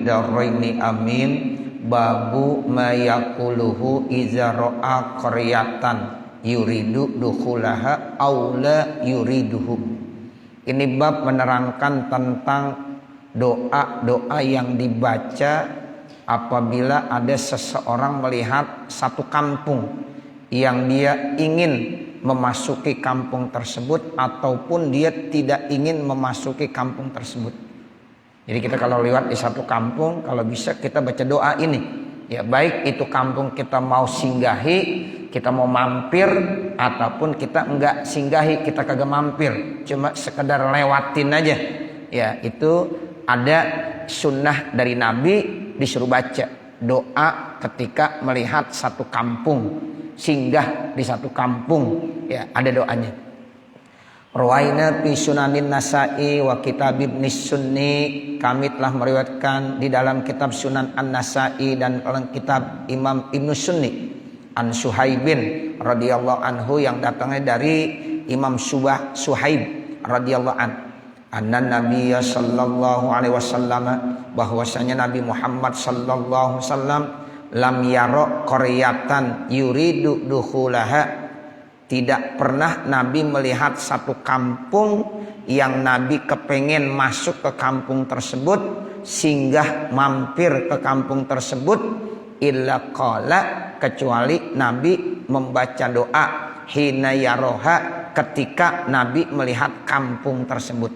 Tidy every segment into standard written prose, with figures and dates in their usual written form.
fid daraini amin. Babu ma yaquluhu iza ra'a qaryatan yuridu dukhulaha aw la yuriduhu. Ini bab menerangkan tentang doa-doa yang dibaca apabila ada seseorang melihat satu kampung yang dia ingin memasuki kampung tersebut ataupun dia tidak ingin memasuki kampung tersebut. Jadi kita kalau lewat di satu kampung, kalau bisa kita baca doa ini. Ya, baik itu kampung kita mau singgahi, kita mau mampir, ataupun kita enggak singgahi, kita kagak mampir, cuma sekedar lewatin aja. Ya, itu ada sunnah dari Nabi disuruh baca doa ketika melihat satu kampung, singgah di satu kampung. Ya, ada doanya. Rawaina fi Sunanin Nasa'i wa Kitab Ibn Sunni. Kami telah meriwayatkan di dalam kitab Sunan An-Nasa'i dan dalam kitab Imam Ibn Sunni an Suhaibin radhiyallahu anhu, yang datangnya dari Imam Suhaib radhiyallahu an. Anna Nabiyya sallallahu alaihi wasallam, bahwasanya Nabi Muhammad sallallahu alaihi wasallam lam yara qaryatan yuridu dukhulaha. Tidak pernah Nabi melihat satu kampung yang Nabi kepengen masuk ke kampung tersebut, singgah mampir ke kampung tersebut, illa qala, kecuali Nabi membaca doa hina yaroha, ketika Nabi melihat kampung tersebut.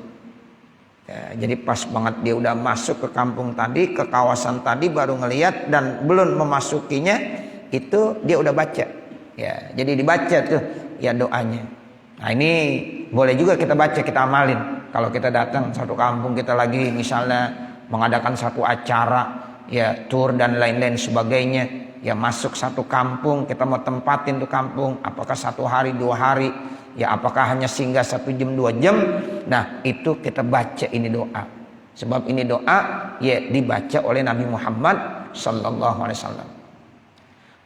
Ya, jadi pas banget dia udah masuk ke kampung tadi, ke kawasan tadi, baru ngelihat dan belum memasukinya, itu dia udah baca. Ya, jadi dibaca tuh ya doanya. Nah, ini boleh juga kita baca, kita amalin. Kalau kita datang satu kampung, kita lagi misalnya mengadakan satu acara, ya tur dan lain-lain sebagainya, ya masuk satu kampung, kita mau tempatin tuh kampung, apakah 1 hari 2 hari, ya apakah hanya singgah 1 jam 2 jam. Nah, itu kita baca ini doa. Sebab ini doa ya dibaca oleh Nabi Muhammad sallallahu alaihi wasallam.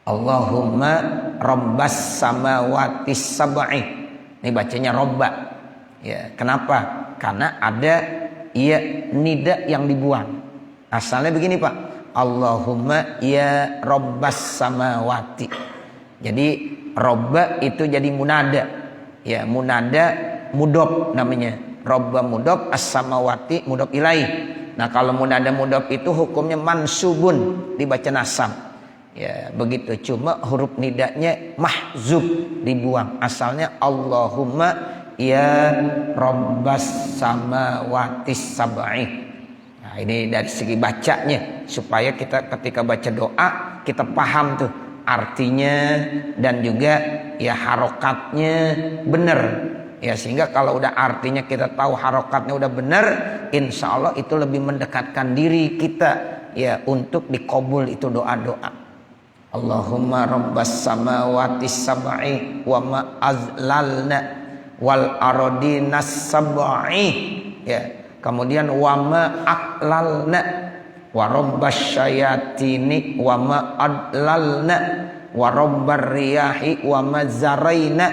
Allahumma rabbas samawati sab'i. Ini bacanya robba. Ya, kenapa? Karena ada ya nida yang dibuang. Asalnya begini, Pak. Allahumma ya rabbas samawati. Jadi robba itu jadi munada. Ya, munada mudhof namanya. Robba mudhof, as-samawati mudhof ilaih. Nah, kalau munada mudhof itu hukumnya mansubun, dibaca nasab. Ya, begitu. Cuma huruf nidanya mahzub, dibuang. Asalnya Allahumma ya rabbas samawati sab'i. Nah, ini dari segi bacanya, supaya kita ketika baca doa kita paham tuh artinya dan juga ya harokatnya benar. Ya, sehingga kalau udah artinya kita tahu, harokatnya udah benar, insya Allah itu lebih mendekatkan diri kita ya untuk dikabul itu doa-doa. Allahumma rabbas samawati sab'i wa ma azlalna wal ardinas sab'i. Ya, kemudian wa ma aqlalna wa rabbas syayatini wa ma adlalna wa rabbar riyahi wa ma zaraina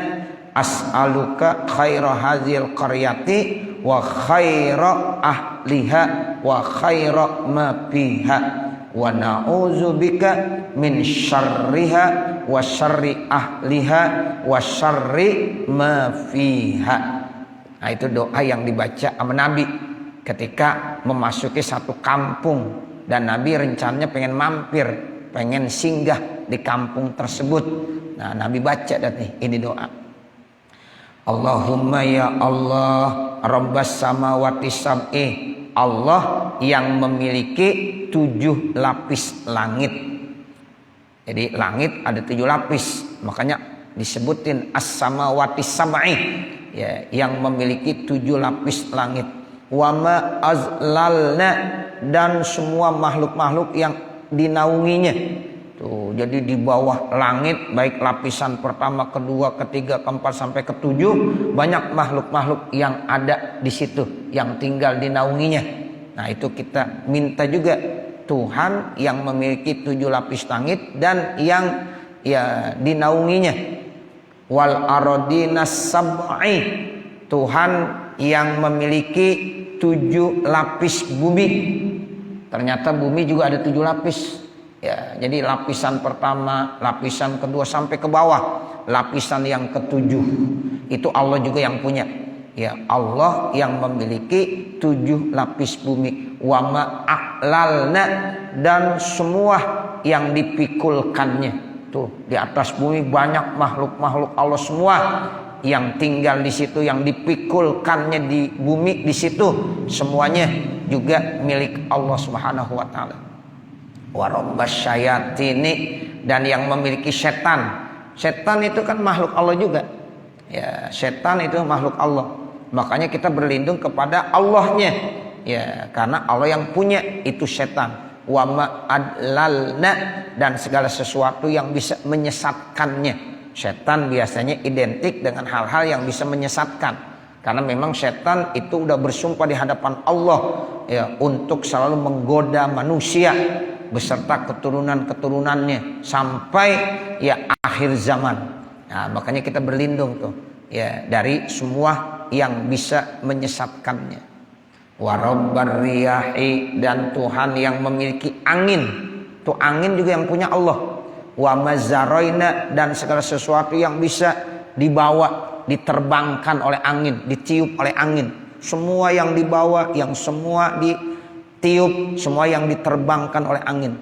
as'aluka khaira hadzal qaryati wa khaira ahliha wa khaira ma fiha wa na'udzubika min syarriha wa syarri ahliha wa syarri ma fiha. Nah, itu doa yang dibaca sama Nabi ketika memasuki satu kampung dan Nabi rencananya pengen mampir, pengen singgah di kampung tersebut. Nah, Nabi baca nih ini doa. Allahumma ya Allah rabbas samawati sab'i. Allah yang memiliki 7 lapis langit. Jadi langit ada 7 lapis, makanya disebutin as-samawati sab'i, ya, yang memiliki 7 lapis langit. Wa ma azlalna, dan semua makhluk-makhluk yang dinaunginya. Tuh, jadi di bawah langit, baik lapisan pertama, kedua, ketiga, keempat sampai ketujuh, banyak makhluk-makhluk yang ada di situ, yang tinggal dinaunginya. Nah, itu kita minta juga Tuhan yang memiliki 7 lapis langit dan yang ya dinaunginya. Wal ardinas sab'i, Tuhan yang memiliki 7 lapis bumi. Ternyata bumi juga ada 7 lapis. Ya, jadi lapisan pertama, lapisan kedua sampai ke bawah, lapisan yang ketujuh itu Allah juga yang punya. Ya, Allah yang memiliki 7 lapis bumi. Wa ma a'lalna, dan semua yang dipikulkannya. Tuh, di atas bumi banyak makhluk-makhluk Allah semua yang tinggal di situ, yang dipikulkannya di bumi di situ, semuanya juga milik Allah Subhanahu wa taala. Wa rabbas syayatini, dan yang memiliki setan. Setan itu kan makhluk Allah juga. Ya, setan itu makhluk Allah. Makanya kita berlindung kepada Allahnya. Ya, karena Allah yang punya itu setan. Wa ma adlalna, dan segala sesuatu yang bisa menyesatkannya. Setan biasanya identik dengan hal-hal yang bisa menyesatkan. Karena memang setan itu udah bersumpah di hadapan Allah ya, untuk selalu menggoda manusia beserta keturunan-keturunannya sampai ya akhir zaman. Nah, makanya kita berlindung tuh ya dari semua yang bisa menyesatkannya. Wa rabbar riyahi, dan Tuhan yang memiliki angin. Tuh angin juga yang punya Allah. Wa mazaraina, dan segala sesuatu yang bisa dibawa, diterbangkan oleh angin, ditiup oleh angin. Semua yang dibawa, yang semua ditiup, semua yang diterbangkan oleh angin.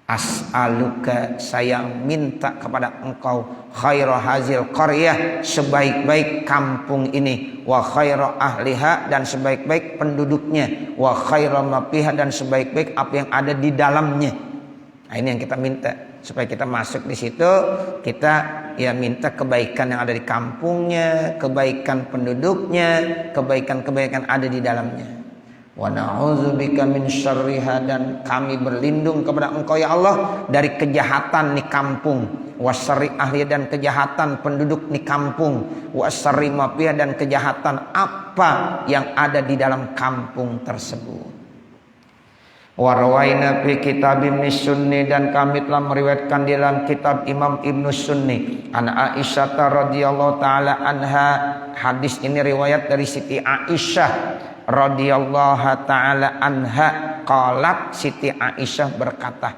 As'aluka, saya minta kepada engkau, khaira hazil qaryah, sebaik-baik kampung ini, wa khaira ahliha, dan sebaik-baik penduduknya, wa khaira ma fiha, dan sebaik-baik apa yang ada di dalamnya. Nah, ini yang kita minta, supaya kita masuk di situ, kita ya minta kebaikan yang ada di kampungnya, kebaikan penduduknya, kebaikan-kebaikan ada di dalamnya. Wa na'udzubika min syarriha, dan kami berlindung kepada engkau ya Allah dari kejahatan di kampung, wa syarri ahli, dan kejahatan penduduk di kampung, wa syarri ma fiha, dan kejahatan apa yang ada di dalam kampung tersebut. Wa rawaina fi kitab Ibnu Sunni, dan kami telah meriwayatkan di dalam kitab Imam Ibnu Sunni an Aisyah radhiyallahu taala anha. Hadis ini riwayat dari Siti Aisyah radhiyallahu taala anha. Qalat, Siti Aisyah berkata,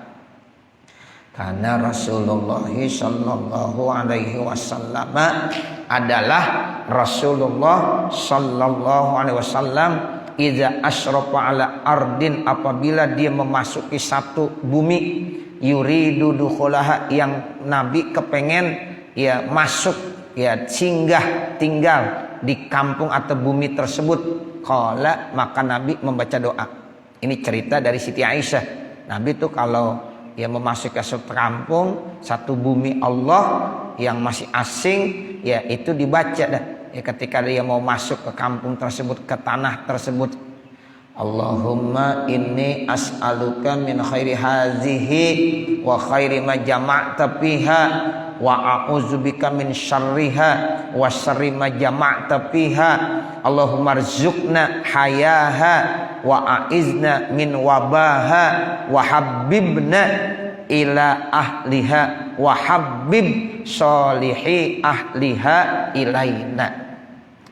karena Rasulullah sallallahu alaihi wasallam, adalah Rasulullah sallallahu alaihi wasallam, idza asyrafa ala ardin, apabila dia memasuki satu bumi, yuridu dukhulaha, yang Nabi kepengen ya masuk ya singgah tinggal di kampung atau bumi tersebut, qala, maka Nabi membaca doa. Ini cerita dari Siti Aisyah. Nabi tuh kalau ya memasuki satu kampung, satu bumi Allah yang masih asing, ya itu dibaca dah. Ya, ketika dia mau masuk ke kampung tersebut, ke tanah tersebut, Allahumma inni as'aluka min khairi hazihi wa khairi ma jama'ta fiha wa a'udzubika min syarriha wa syarri ma jama'ta fiha. Allahumma rzuqna hayaha wa a'izna min wabaha wa habibna ila ahliha wa habib solihi ahliha ilaina.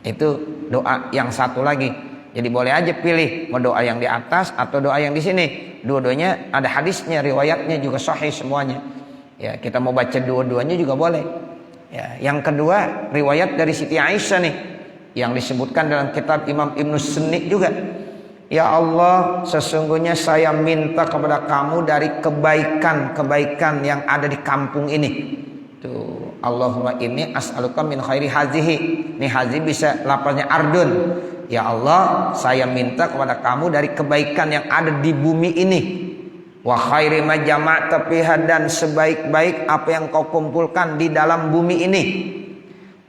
Itu doa yang satu lagi. Jadi boleh aja pilih mau doa yang di atas atau doa yang di sini. Dua-duanya ada hadisnya, riwayatnya juga sahih semuanya. Ya, kita mau baca dua-duanya juga boleh. Ya, yang kedua riwayat dari Siti Aisyah nih, yang disebutkan dalam kitab Imam Ibnu Sunni juga. Ya Allah, sesungguhnya saya minta kepada kamu dari kebaikan-kebaikan yang ada di kampung ini. Tuh, Allahumma inni as'aluka min khairi hazihi. Ini hazi bisa lafaznya ardun. Ya Allah, saya minta kepada kamu dari kebaikan yang ada di bumi ini. Wa khairi ma jama'ta fiha, dan sebaik-baik apa yang kau kumpulkan di dalam bumi ini.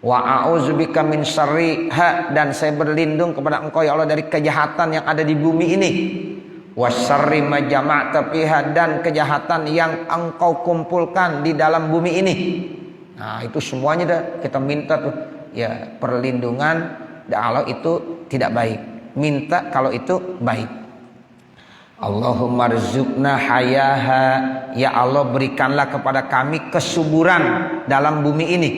Wa a'udzubika min syarriha, dan saya berlindung kepada engkau ya Allah dari kejahatan yang ada di bumi ini. Wa syarri ma jama'ta fiha, dan kejahatan yang engkau kumpulkan di dalam bumi ini. Nah, itu semuanya dah kita minta tuh ya perlindungan. Allah itu tidak baik, minta kalau itu baik. Allahumma rzuqna hayaha, ya Allah berikanlah kepada kami kesuburan dalam bumi ini.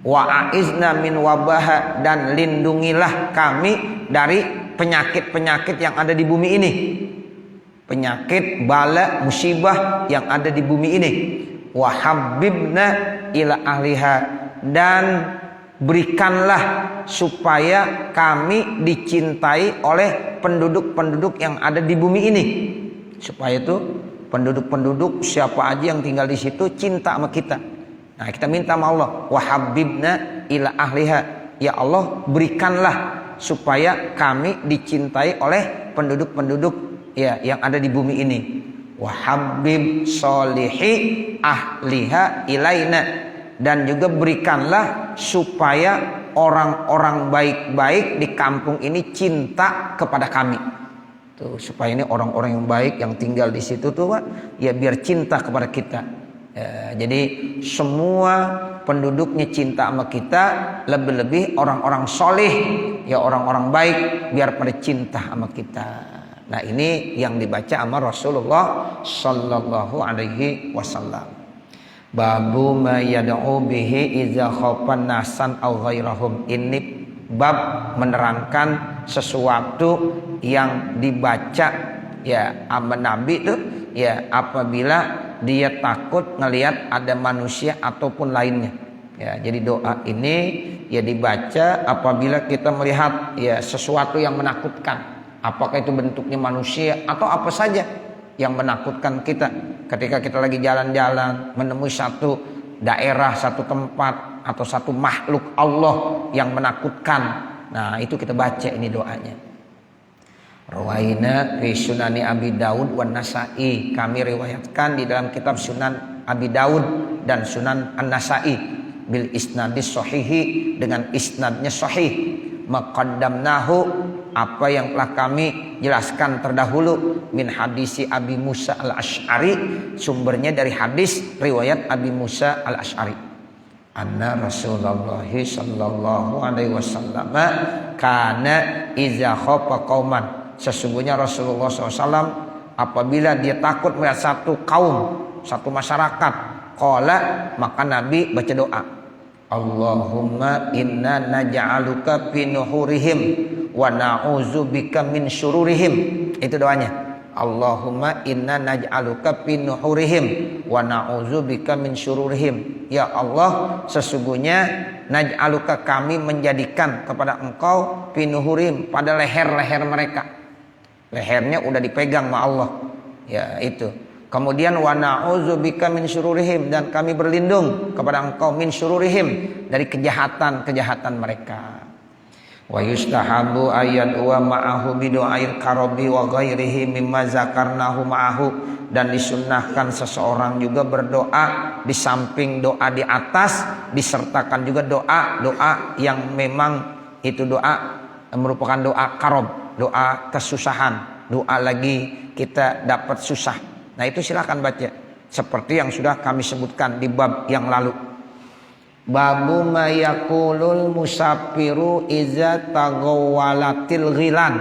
Wa a'izna min wabaha, dan lindungilah kami dari penyakit-penyakit yang ada di bumi ini. penyakit, bala, musibah yang ada di bumi ini. Wa habbibna ila ahliha, dan berikanlah supaya kami dicintai oleh penduduk-penduduk yang ada di bumi ini. Supaya itu penduduk-penduduk siapa aja yang tinggal di situ cinta sama kita. Nah, kita minta sama Allah, wa habibna ila ahliha, ya Allah berikanlah supaya kami dicintai oleh penduduk-penduduk ya yang ada di bumi ini. Wa habib solihi ahliha ilaina, dan juga berikanlah supaya orang-orang baik-baik di kampung ini cinta kepada kami. Tuh, supaya ini orang-orang yang baik yang tinggal di situ tuh Pak, ya biar cinta kepada kita. Ya, jadi semua penduduknya cinta sama kita, lebih-lebih orang-orang soleh, ya orang-orang baik, biar pada cinta sama kita. Nah, ini yang dibaca sama Rasulullah Sallallahu Alaihi Wasallam. Babu ma yad'u bihi idza khafan nasan aw ghairahum. Ini bab menerangkan sesuatu yang dibaca ya sama Nabi itu ya apabila dia takut ngelihat ada manusia ataupun lainnya. Ya, jadi doa ini ya dibaca apabila kita melihat ya sesuatu yang menakutkan. Apakah itu bentuknya manusia atau apa saja yang menakutkan kita. Ketika kita lagi jalan-jalan menemui satu daerah, satu tempat atau satu makhluk Allah yang menakutkan. Nah, itu kita baca ini doanya. Rawaina fi Sunani Abi Daud wan Nasa'i. Kami riwayatkan di dalam kitab Sunan Abi Daud dan Sunan An-Nasa'i bil isnadis sahihi, dengan isnadnya sahih. Maqaddamnahu, apa yang telah kami jelaskan terdahulu, min hadisi Abi Musa al-Ash'ari, sumbernya dari hadis riwayat Abi Musa al-Ash'ari. Anna Rasulullah sallallahu alaihi wasallam kana iza khafa qauman, sesungguhnya Rasulullah SAW apabila dia takut melihat satu kaum, satu masyarakat, qala, maka Nabi baca doa, Allahumma inna naj'aluka fi nuhurihim wa na'udzubika min syururihim. Itu doanya. Allahumma inna naj'aluka fi nuhurihim wa na'udzubika min syururihim. Ya Allah, sesungguhnya naj'aluka, kami menjadikan kepada Engkau fi nuhurihim, pada leher-leher mereka. Lehernya udah dipegang sama Allah. Ya, itu. Kemudian wa na'udzubika min syururihim, dan kami berlindung kepada Engkau min syururihim, dari kejahatan-kejahatan mereka. Wa yustahabu ayat wa ma'ahu bidu'ail karabi wa ghairihi mimma zakarnahu ma'ahu, dan disunnahkan seseorang juga berdoa di samping doa di atas, disertakan juga doa yang memang itu doa merupakan doa karob, doa kesusahan, doa lagi kita dapat susah. Nah, itu silakan baca seperti yang sudah kami sebutkan di bab yang lalu. Babu ma yaqulul musafiru iza tagawalatil ghilan.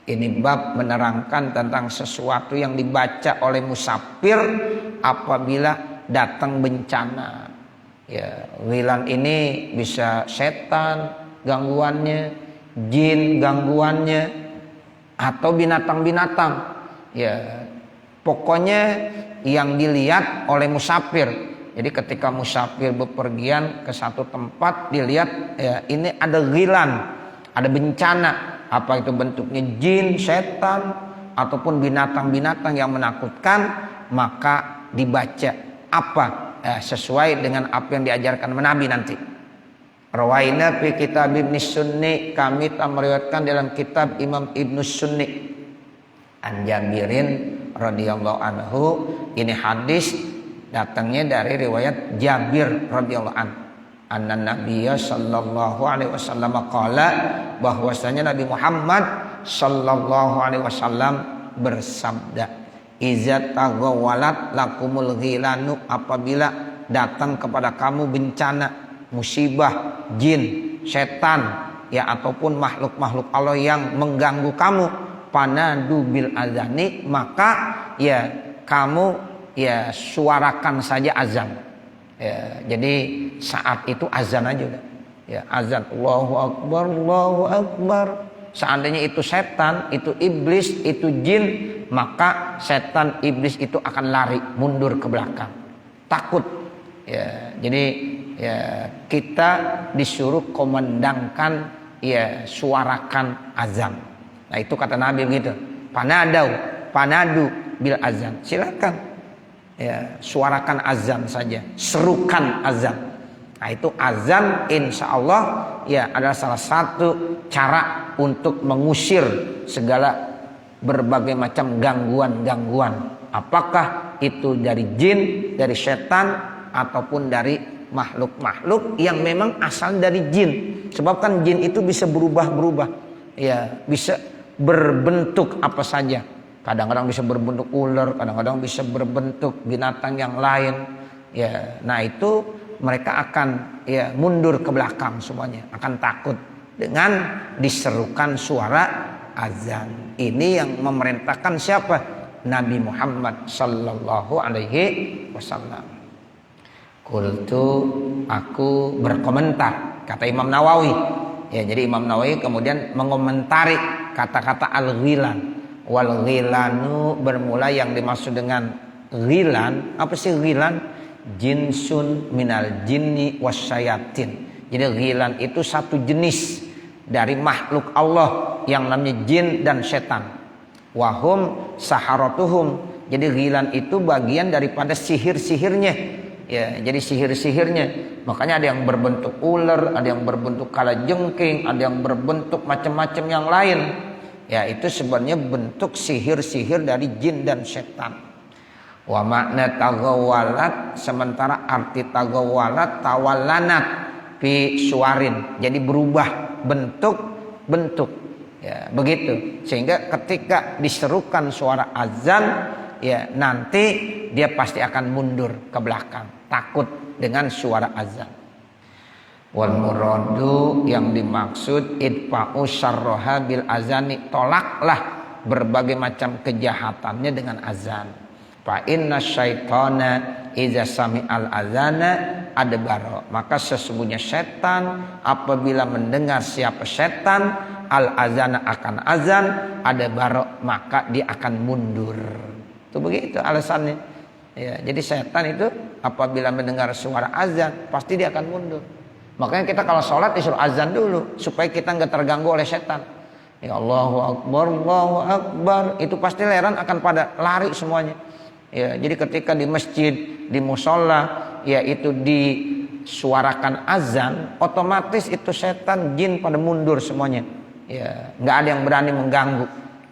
Ini bab menerangkan tentang sesuatu yang dibaca oleh musafir apabila datang bencana. Ya, ghilan ini bisa setan gangguannya, jin gangguannya, atau binatang-binatang. Ya, pokoknya yang dilihat oleh musafir. Jadi ketika musafir bepergian ke satu tempat, dilihat ya ini ada ghilan, ada bencana, apa itu bentuknya jin, setan, ataupun binatang-binatang yang menakutkan, maka dibaca apa sesuai dengan apa yang diajarkan Nabi nanti. Rawaina fi kitab Ibnu Sunni, kami meriwayatkan dalam kitab Imam Ibnu Sunni, an Jabirin radhiyallahu anhu. Ini hadis datangnya dari riwayat Jabir radhiyallahu anhu. Anna Nabiyya sallallahu alaihi wasallam qala, bahwasanya Nabi Muhammad sallallahu alaihi wasallam bersabda, iza tagawalat lakumul ghilanu, apabila datang kepada kamu bencana, musibah, jin, setan, ya ataupun makhluk-makhluk Allah yang mengganggu kamu, panadu bil azani, maka ya kamu ya suarakan saja azan. Ya, jadi saat itu azan aja udah. Ya, azan Allahu Akbar, Allahu Akbar. Seandainya itu setan, itu iblis, itu jin, maka setan iblis itu akan lari mundur ke belakang, takut. Ya, jadi ya kita disuruh komandangkan, ya suarakan azan. Nah itu kata Nabi begitu. Panadu bil azan. Silakan ya suarakan azan saja, serukan azan. Nah itu azan insya Allah ya adalah salah satu cara untuk mengusir segala berbagai macam gangguan-gangguan. Apakah itu dari jin, dari setan, ataupun dari makhluk-makhluk yang memang asal dari jin. Sebab kan jin itu bisa berubah-berubah. Ya, bisa berbentuk apa saja. Kadang-kadang bisa berbentuk ular, kadang-kadang bisa berbentuk binatang yang lain. Ya, nah itu mereka akan ya mundur ke belakang semuanya, akan takut dengan diserukan suara azan. Ini yang memerintahkan siapa? Nabi Muhammad sallallahu alaihi wasallam. Qultu, aku berkomentar, kata Imam Nawawi. Ya, jadi Imam Nawawi kemudian mengomentari kata-kata al-ghilan. Wal ghilanu bermula yang dimaksud dengan ghilan. Apa sih ghilan? Jinsun minal jinni wasyayatin. Jadi ghilan itu satu jenis dari makhluk Allah yang namanya jin dan setan. Wahum saharatuhum. Jadi ghilan itu bagian daripada sihir-sihirnya. Ya, jadi sihir-sihirnya. Makanya ada yang berbentuk ular, ada yang berbentuk kalajengking, ada yang berbentuk macam-macam yang lain. Ya, itu sebenarnya bentuk sihir-sihir dari jin dan setan. Wa makna tagawalat, sementara arti tagawalat tawalanat fi suarin. Jadi berubah bentuk. Ya, begitu. Sehingga ketika diserukan suara azan, ya nanti dia pasti akan mundur ke belakang, takut dengan suara azan. Wal muradu, yang dimaksud idfa'u syarroha bil azani, tolaklah berbagai macam kejahatannya dengan azan. Fa inna syaitana iza sami'al azana adbara, maka sesungguhnya setan apabila mendengar siapa setan al azana akan azan, adbara maka dia akan mundur. Itu begitu alasannya. Ya, jadi setan itu apabila mendengar suara azan pasti dia akan mundur. Makanya kita kalau sholat disuruh azan dulu supaya kita nggak terganggu oleh setan. Ya Allahu Akbar, itu pasti leran akan pada lari semuanya. Ya, jadi ketika di masjid, di musola, ya itu disuarakan azan, otomatis itu setan, jin pada mundur semuanya. Ya, nggak ada yang berani mengganggu.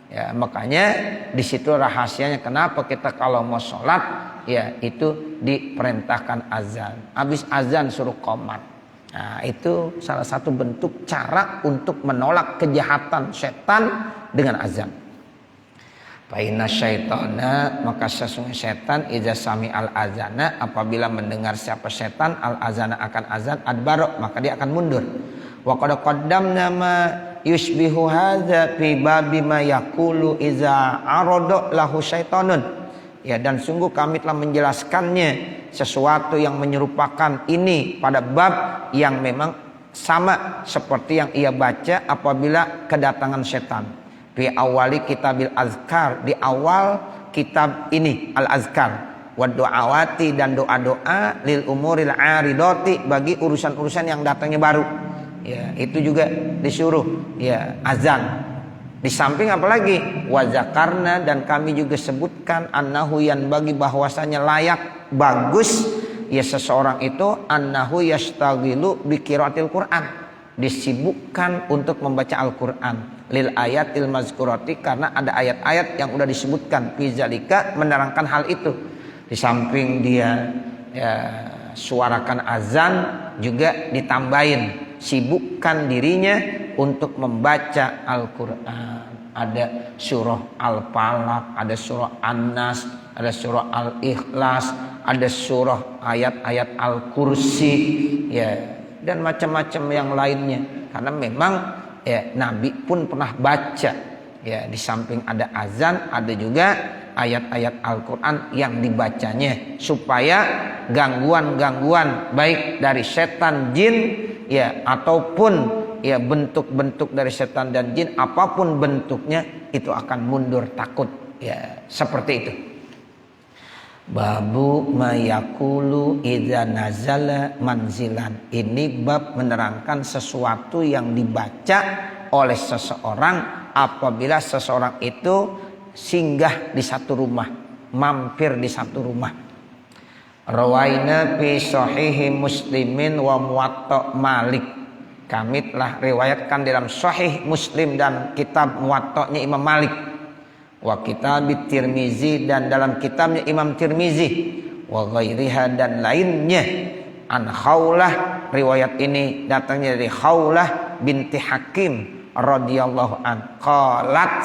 Ya, makanya di situ rahasianya kenapa kita kalau mau sholat ya itu diperintahkan azan. Habis azan suruh qomat. Nah, itu salah satu bentuk cara untuk menolak kejahatan setan dengan azan. Fa inna syaitana, maka sesungguhnya setan idza sami'al azana, apabila mendengar siapa setan al azana akan azan adbara, maka dia akan mundur. Wa qad qaddamna ma yushbihu hadza fi babi ma yaqulu idza arada lahu syaitanun. Ya, dan sungguh kami telah menjelaskannya sesuatu yang menyerupakan ini pada bab yang memang sama seperti yang ia baca apabila kedatangan setan. Fi awali kitabil azkar, di awal kitab ini al azkar, wa du'awati, dan doa-doa lil umuril aridati, bagi urusan-urusan yang datangnya baru. Ya, itu juga disuruh ya azan. Di samping apalagi wazakarna, dan kami juga sebutkan annahu yan, bagi bahwasanya layak bagus ya seseorang itu annahu yastaghilu bi qiraatil Quran, disibukkan untuk membaca Al-Qur'an lil ayatil mazkurati, karena ada ayat-ayat yang sudah disebutkan fi zalika, menerangkan hal itu. Di samping dia ya suarakan azan, juga ditambahin sibukkan dirinya untuk membaca Al-Quran. Ada surah Al-Falaq, ada surah An-Nas, ada surah Al-Ikhlas, ada surah ayat-ayat Al-Kursi, ya, dan macam-macam yang lainnya. Karena memang ya Nabi pun pernah baca. Ya, di samping ada azan, ada juga ayat-ayat Al-Quran yang dibacanya, supaya gangguan-gangguan baik dari setan, jin, ya ataupun ya bentuk-bentuk dari setan dan jin apapun bentuknya itu akan mundur, takut Ya, seperti itu. Babu mayakulu idza nazala manzilan. Ini bab menerangkan sesuatu yang dibaca oleh seseorang apabila seseorang itu singgah di satu rumah, mampir di satu rumah. Rawaina fi sahihi Muslimin wa Muwatta Malik. Kami telah riwayatkan dalam Sahih Muslim dan kitab Muwatta'nya Imam Malik. Wa kitab Tirmizi dan dalam kitabnya Imam Tirmizi. Wa ghairiha dan lainnya. An Khawlah, riwayat ini datangnya dari Khawlah binti Hakim radhiyallahu an. Qalat,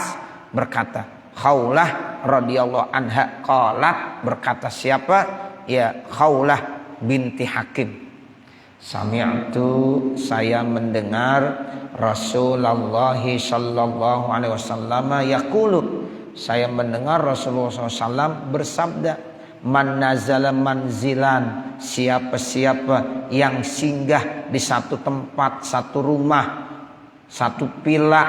berkata. Khawlah radhiyallahu anha qalat, berkata siapa? Ya, Khawlah binti Hakim. Sami'tu, saya mendengar Rasulullah sallallahu alaihi wasallam yaqulu, saya mendengar Rasulullah SAW bersabda, man nazala manzilan, siapa-siapa yang singgah di satu tempat, satu rumah, satu pila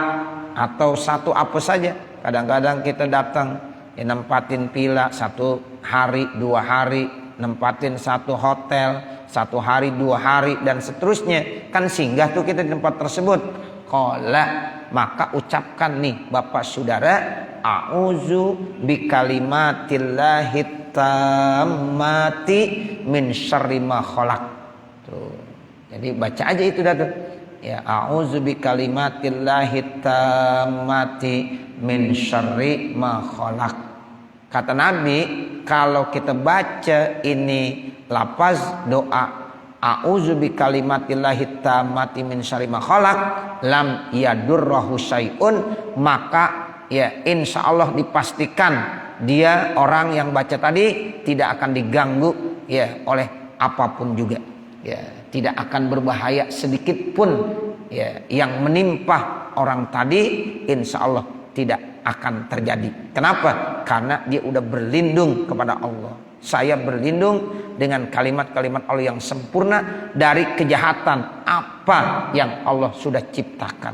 atau satu apa saja. Kadang-kadang kita datang ya, nempatin pila 1 hari 2 hari, nempatin satu hotel 1 hari 2 hari dan seterusnya, kan singgah tuh kita di tempat tersebut. Qala, maka ucapkan nih Bapak Saudara, a'udzu bikalimatillahi tammati min syarri ma khalaq. Tuh. Jadi baca aja itu dah tuh. Ya, a'udzu bikalimatillahi tammati min syarri ma khalaq. Kata Nabi, kalau kita baca ini lafaz doa a'udzu bikalimatillahi tammati min syarri ma khalaq lam yadurruhu syai'un, maka ya insyaallah dipastikan dia orang yang baca tadi tidak akan diganggu ya oleh apapun juga. Ya, tidak akan berbahaya sedikit pun ya yang menimpa orang tadi, insyaallah tidak akan terjadi. Kenapa? Karena dia udah berlindung kepada Allah. Saya berlindung dengan kalimat-kalimat Allah yang sempurna dari kejahatan apa yang Allah sudah ciptakan.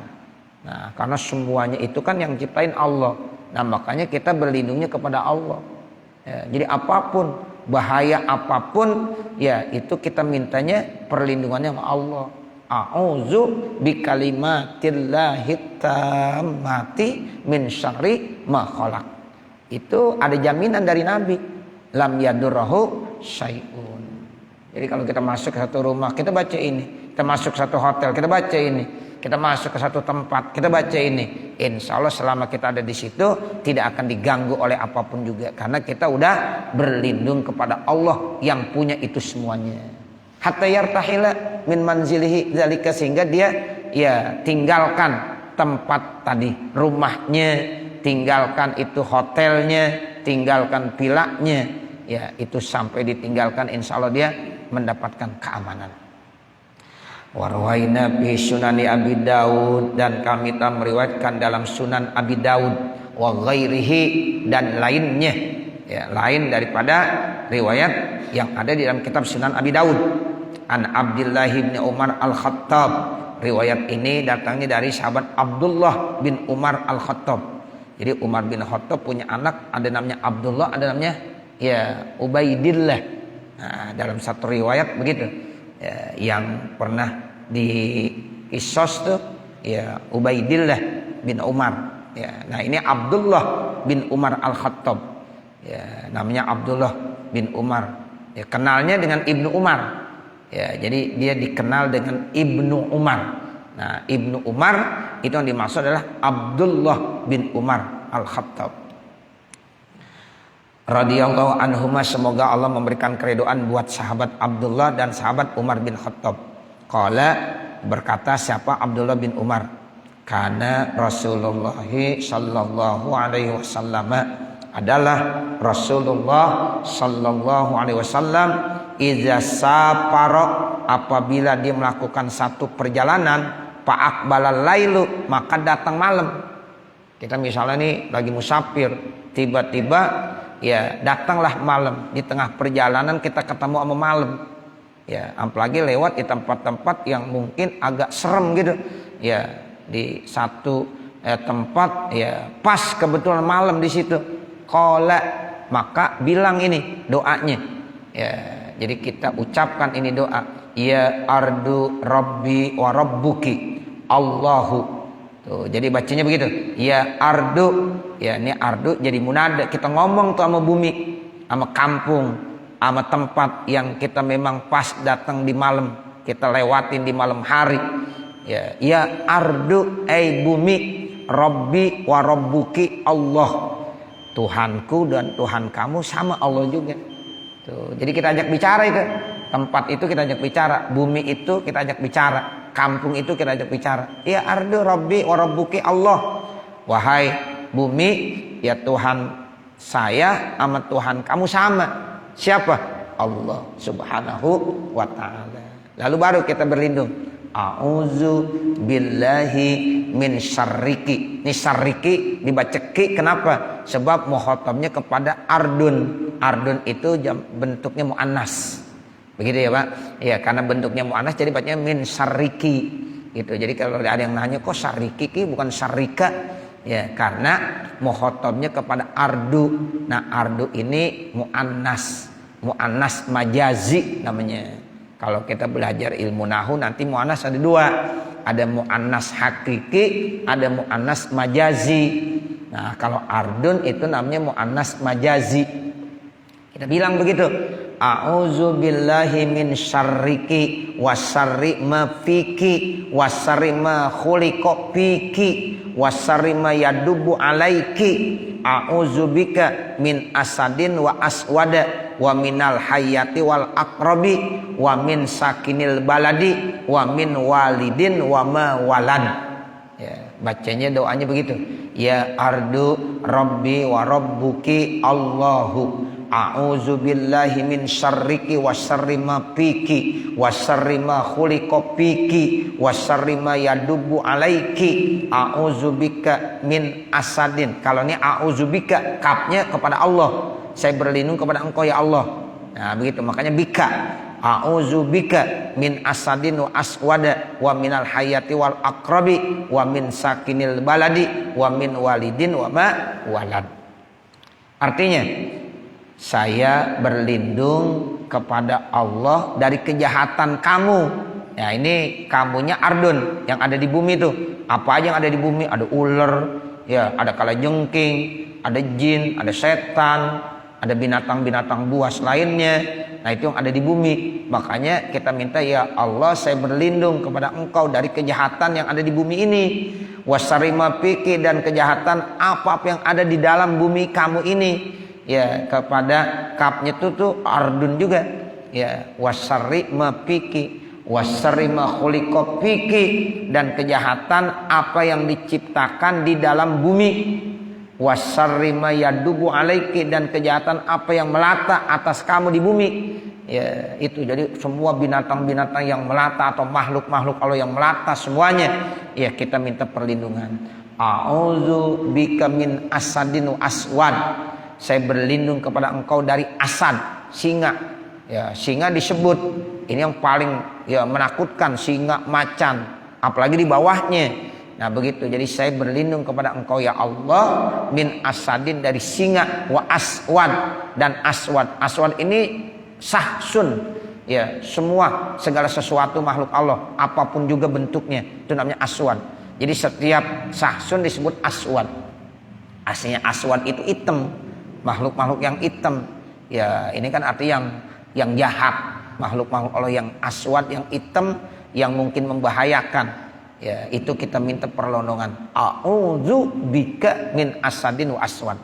Nah, karena semuanya itu kan yang ciptain Allah. Nah, makanya kita berlindungnya kepada Allah. Ya, jadi apapun, bahaya apapun, ya itu kita mintanya perlindungannya sama Allah. A'udzu bikalimatillahi tammati min syarri ma khalaq. Itu ada jaminan dari Nabi. Lam yadurruhu syai'un. Jadi kalau kita masuk ke satu rumah, kita baca ini. Kita masuk ke satu hotel, kita baca ini. Kita masuk ke satu tempat, kita baca ini. Insya Allah selama kita ada di situ tidak akan diganggu oleh apapun juga. Karena kita udah berlindung kepada Allah yang punya itu semuanya. Hatta yartahila min manzilihi zalika, sehingga dia ya tinggalkan tempat tadi, rumahnya, tinggalkan itu hotelnya, tinggalkan pilaknya, ya itu sampai ditinggalkan insya Allah dia mendapatkan keamanan. Warwaina bi sunani Abi Daud, dan kami telah meriwayatkan dalam Sunan Abi Daud wa ghairihi dan lainnya, ya lain daripada riwayat yang ada di dalam kitab Sunan Abi Daud. An Abdullah bin Umar Al-Khattab, riwayat ini datangnya dari sahabat Abdullah bin Umar Al-Khattab. Jadi Umar bin Khattab punya anak, ada namanya Abdullah, ada namanya ya Ubaidillah. Nah, dalam satu riwayat begitu. Ya, yang pernah di Qisas tuh ya Ubaidillah bin Umar. Ya, nah ini Abdullah bin Umar Al-Khattab. Ya, namanya Abdullah bin Umar. Ya, kenalnya dengan Ibnu Umar. Ya, jadi dia dikenal dengan Ibnu Umar. Nah, Ibnu Umar itu yang dimaksud adalah Abdullah bin Umar Al-Khattab. Radhiyallahu anhuma, semoga Allah memberikan keridhaan buat sahabat Abdullah dan sahabat Umar bin Khattab. Qala, berkata siapa Abdullah bin Umar, karena Rasulullah sallallahu alaihi wasallam, adalah Rasulullah sallallahu alaihi wasallam idza safara, apabila dia melakukan satu perjalanan, fa'aqbalal lailu, maka datang malam. Kita misalnya nih lagi musafir, tiba-tiba ya datanglah malam, di tengah perjalanan kita ketemu sama malam. Ya, apalagi lewat di tempat-tempat yang mungkin agak serem gitu. Ya, di satu tempat ya pas kebetulan malam di situ. qala, maka bilang ini doanya. Ya, jadi kita ucapkan ini doa. Ya ardu rabbi wa rabbuki Allahu. Tuh, jadi bacanya begitu. Ya ardu, ya ini ardu jadi munada. Kita ngomong tuh sama bumi, sama kampung, sama tempat yang kita memang pas datang di malam, kita lewatin di malam hari. Ya ardu bumi, rabbi wa rabbuki Allah. Tuhanku dan Tuhan kamu sama Allah juga. Tuh, jadi kita ajak bicara itu. Tempat itu kita ajak bicara, bumi itu kita ajak bicara, kampung itu kita ajak bicara. Ya ardu rabbi wa rabbuki Allah. Wahai bumi, ya Tuhan saya sama Tuhan kamu sama. Siapa? Allah Subhanahu wa ta'ala. Lalu baru kita berlindung. A'udzu billahi min syarriki. Ini syarriki dibaca ki, kenapa? Sebab mukhatabnya kepada ardun. Ardun itu bentuknya muannas. Begitu ya Pak? Ya, karena bentuknya muannas jadi bacanya min syarriki. Gitu. Jadi kalau ada yang nanya kok syarriki bukan syarrika? Ya, karena mukhatabnya kepada ardu. Nah, ardu ini muannas. Muannas majazi namanya. Kalau kita belajar ilmu nahwu nanti muannas ada dua. Ada muannas hakiki, ada muannas majazi. Nah, kalau ardun itu namanya muannas majazi. Kita bilang begitu. A'udzu billahi min syarriki wasyarri ma fiki wasyarri ma khuliqa fiki wasyarri ma yadubu alaiki. A'udzu bika min asadin wa aswada wa minal hayati wal aqrabi wa min sakinil baladi wa min walidin wa ma walad. Ya, bacanya doanya begitu. Ya ardu rabbi wa rabbuki Allahu. A'udzu billahi min syarriki wa syarri ma fiki wa syarri ma khuliqa fiki wa syarri ma yadubu alaiki. A'udzu bika min asadin. Kalau ini a'udzu bika, kapnya kepada Allah. Saya berlindung kepada engkau ya Allah. Nah, begitu makanya bika. A'udzu bika min asadin wa aswada wa minal hayati wal aqrabi wa min sakinil baladi wa min walidin wa ma walad. Artinya saya berlindung kepada Allah dari kejahatan kamu. Ya, ini kamunya ardun yang ada di bumi itu. Apa aja yang ada di bumi? Ada ular, ya, ada kalajengking, ada jin, ada setan, ada binatang-binatang buas lainnya. Nah, itu yang ada di bumi. Makanya kita minta, ya Allah, saya berlindung kepada engkau dari kejahatan yang ada di bumi ini. Wasarima piki, dan kejahatan apa-apa yang ada di dalam bumi kamu ini. Ya, kepada kapnya itu tuh ardun juga. Ya, wasarri mapiki, wasarri ma khuliqa piki, dan kejahatan apa yang diciptakan di dalam bumi. Wasarri ma yadubu alaiki, dan kejahatan apa yang melata atas kamu di bumi. Ya, itu jadi semua binatang-binatang yang melata atau makhluk-makhluk Allah yang melata semuanya. Ya, kita minta perlindungan. A'udzu bika min asadin aswad. Saya berlindung kepada engkau dari asad, singa. Ya, singa disebut ini yang paling ya menakutkan, singa macan, apalagi di bawahnya. Nah, begitu. Jadi saya berlindung kepada engkau ya Allah min asadin, dari singa, wa aswad, dan aswad. Aswad ini sahsun. Ya, semua segala sesuatu makhluk Allah, apapun juga bentuknya, itu namanya aswad. Jadi setiap sahsun disebut aswad. Aslinya aswad itu hitam. Makhluk-makhluk yang hitam, ya ini kan arti yang jahat. Makhluk-makhluk Allah yang aswad, yang hitam, yang mungkin membahayakan. Ya, itu kita minta perlindungan. A'udzu bika min asadin wa aswad.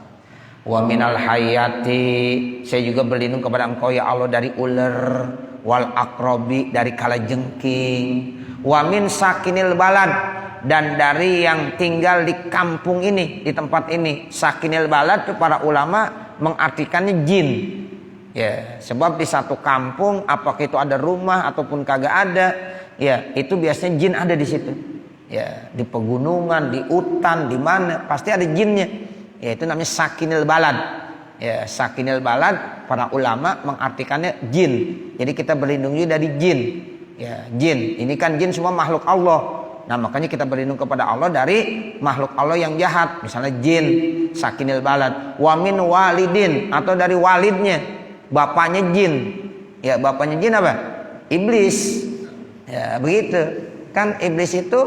Wa minal hayati, saya juga berlindung kepada engkau ya Allah dari ular, wal aqrabi, dari kalajengking, wa min sakinil balad, dan dari yang tinggal di kampung ini, di tempat ini. Sakinil balad itu para ulama mengartikannya jin. Ya, sebab di satu kampung apakah itu ada rumah ataupun kagak ada, ya itu biasanya jin ada di situ. Ya, di pegunungan, di hutan, di mana pasti ada jinnya. Ya, itu namanya sakinil balad. Ya, sakinil balad para ulama mengartikannya jin. Jadi kita berlindung juga dari jin. Ya, jin. Ini kan jin semua makhluk Allah. Nah makanya kita berlindung kepada Allah dari makhluk Allah yang jahat, misalnya jin, sakinil balad, wa min walidin, atau dari walidnya, bapaknya jin. Ya bapaknya jin apa? Iblis. Ya begitu. Kan iblis itu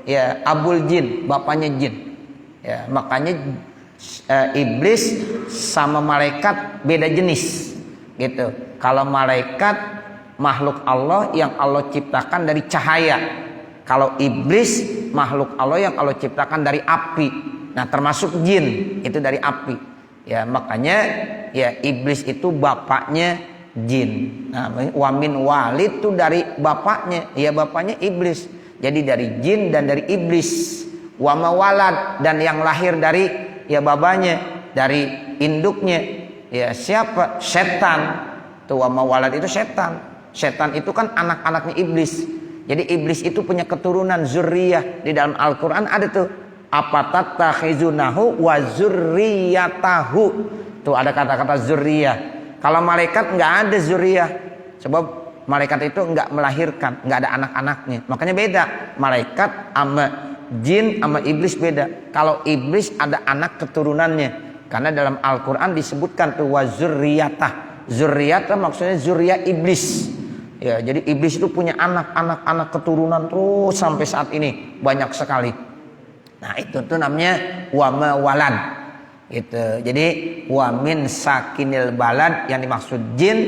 ya abul jin, bapaknya jin. Ya makanya iblis sama malaikat beda jenis. Gitu. Kalau malaikat makhluk Allah yang Allah ciptakan dari cahaya. Kalau iblis makhluk Allah yang Allah ciptakan dari api. Nah, termasuk jin itu dari api. Ya, makanya ya iblis itu bapaknya jin. Nah, wamin walid itu dari bapaknya. Ya, bapaknya iblis. Jadi dari jin dan dari iblis. Wama walad, dan yang lahir dari ya babanya, dari induknya. Ya, siapa? Setan. Tuh wama walad itu setan. Setan itu kan anak-anaknya iblis. Jadi iblis itu punya keturunan zuriyah. Di dalam Al-Quran ada tuh. Apatattakhizunahu wa zurriyatahu. Tuh ada kata-kata zuriyah. Kalau malaikat nggak ada zuriyah. Sebab malaikat itu nggak melahirkan. Nggak ada anak-anaknya. Makanya beda. Malaikat sama jin sama iblis beda. Kalau iblis ada anak keturunannya. Karena dalam Al-Quran disebutkan tuh wa zurriyatah. Zurriyatah maksudnya zuriyah iblis. Ya, jadi iblis itu punya anak keturunan terus sampai saat ini banyak sekali. Nah, itu tuh namanya wama walad. Gitu. Jadi wamin sakinil balad yang dimaksud jin,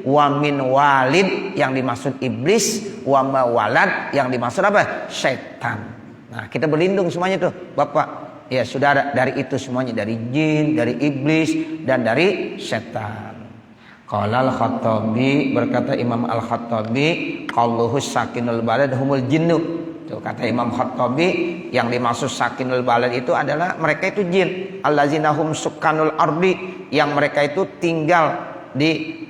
wamin walid yang dimaksud iblis, wama walad yang dimaksud apa? Syaitan. Nah, kita berlindung semuanya tuh, Bapak. Ya, saudara, dari itu semuanya, dari jin, dari iblis dan dari syaitan. Qala al-Khattabi, berkata Imam al-Khattabi, qauluhu sakinul balad humul jinnu. Tuh kata Imam Khattabi, yang dimaksud sakinul balad itu adalah mereka itu jin. Allazina hum sukkanul ardi, yang mereka itu tinggal di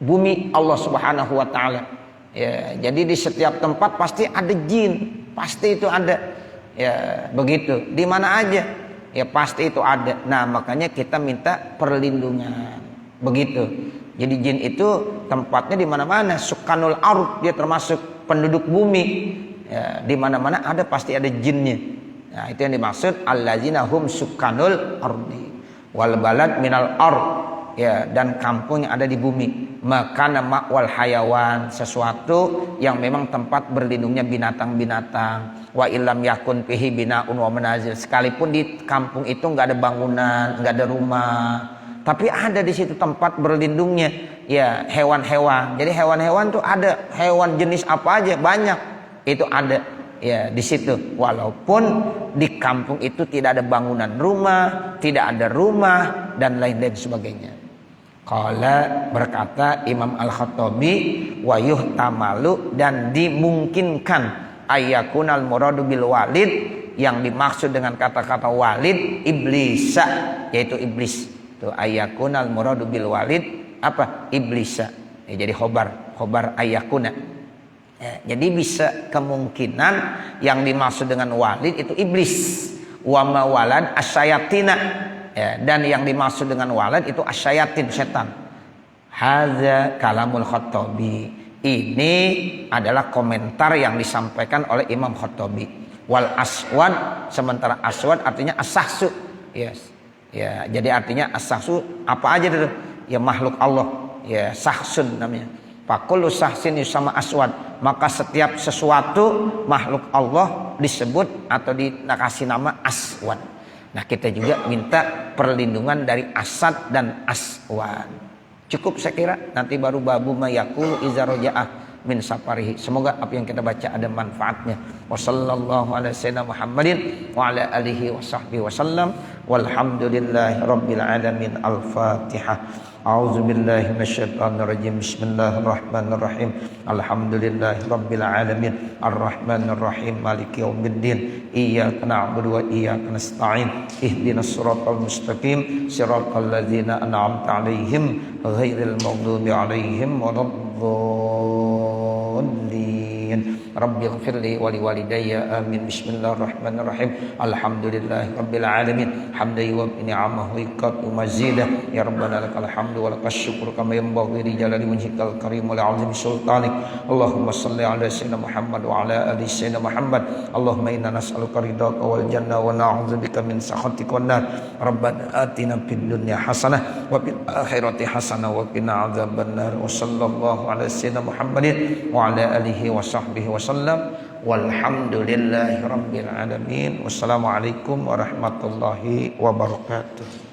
bumi Allah Subhanahu wa taala. Ya, jadi di setiap tempat pasti ada jin, pasti itu ada. Ya, begitu. Di mana aja ya pasti itu ada. Nah, makanya kita minta perlindungan. Begitu. Jadi jin itu tempatnya di mana-mana. Sukanul ard, dia termasuk penduduk bumi. Ya, di mana-mana ada pasti ada jinnya. Nah, itu yang dimaksud allazina hum sukanul ardi wal balad minal ard. Ya, dan kampung yang ada di bumi. Makana ma'wal hayawan, sesuatu yang memang tempat berlindungnya binatang-binatang. Wa illam yakun fihi binaun wa manazil, sekalipun di kampung itu enggak ada bangunan, enggak ada rumah, tapi ada di situ tempat berlindungnya ya hewan-hewan. Jadi hewan-hewan tuh ada, hewan jenis apa aja banyak itu ada ya di situ. Walaupun di kampung itu tidak ada bangunan rumah, tidak ada rumah dan lain-lain sebagainya. Qala, berkata Imam Al-Khattabi, wa yuhtamalu, dan dimungkinkan ayyakunal muradu bil walid, yang dimaksud dengan kata-kata walid iblisa, yaitu iblis. Tuh ayakunal muradu bil walid apa? Iblisa. Ya, jadi khobar ayakuna. Ya, jadi bisa kemungkinan yang dimaksud dengan walid itu iblis. Wa ma walad asyayatina. Ya, dan yang dimaksud dengan walad itu asyayatin, setan. Hadza kalamul Khattabi. Ini adalah komentar yang disampaikan oleh Imam Khattabi. Wal aswad, sementara aswad artinya as-sahsu. Yes. Ya, jadi artinya as-sahsu apa aja itu? Ya makhluk Allah. Ya, sahsun namanya. Fakullu sahsin yusama aswad. Maka setiap sesuatu makhluk Allah disebut atau dikasih nama aswad. Nah, kita juga minta perlindungan dari asad dan aswad. Cukup saya kira, nanti baru babu mayakulu iza roja'ah min safarihi. Semoga apa yang kita baca ada manfaatnya. Wassallallahu ala sayyidina Muhammadin wa ala alihi wa sahbihi wasallam. Walhamdulillahi rabbil alamin. Al-Fatihah. A'udzu billahi minasyaitonir rajim. Bismillahirrahmanirrahim. Alhamdulillahi rabbil alamin. Arrahmanir rahim. Maliki yaumiddin. Iyyaka na'budu wa iyyaka nasta'in. Ihdinas siratal mustaqim. Siratal ladzina an'amta 'alaihim ghairil maghdubi 'alaihim waladdallin. rabbighfirli wa liwalidayya amin. Bismillahirrahmanirrahim. Alhamdulillahi rabbil alamin hamdan yuwaffi ni'amahu wa yukafi mazidah. Ya rabbana lakal hamdu wa lakas syukru kama yanbaghi li jalali wajhikal karim wa li'azimi sultanik. Allahumma shalli ala sayyidina Muhammad wa ala ali sayyidina Muhammad. Allahumma inna nas'aluka ridhaka wal jannah wa na'udzubika min sakhatika wan nar. Rabbana atina fid dunya hasanah wa fil akhirati hasanah wa qina adzabannar. Wa sallallahu ala sayyidina Muhammadin wa ala alihi wa sahbihi wa sallam. Walhamdulillahi rabbil alamin. Wassalamualaikum warahmatullahi wabarakatuh.